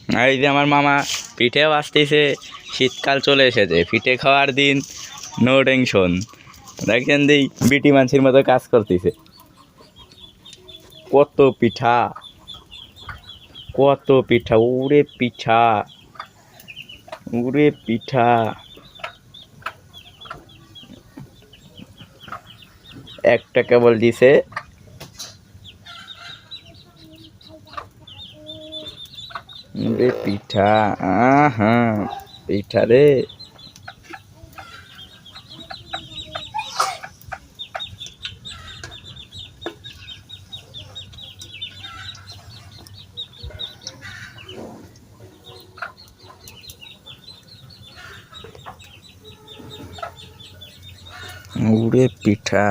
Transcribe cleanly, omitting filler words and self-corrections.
আর এই যে আমার মামা পিঠেও আসতেছে, শীতকাল চলে এসেছে, পিঠে খাওয়ার দিন, নো টেনশন। দেখেন দিই বিটি মানসির মতো কাজ করতেছে। কত পিঠা, কত পিঠা, উড়ে পিঠা, উড়ে পিঠা। একটা কেবল দিছে, উড়ে পিঠা। আহা পিঠা রে, উড়ে পিঠা।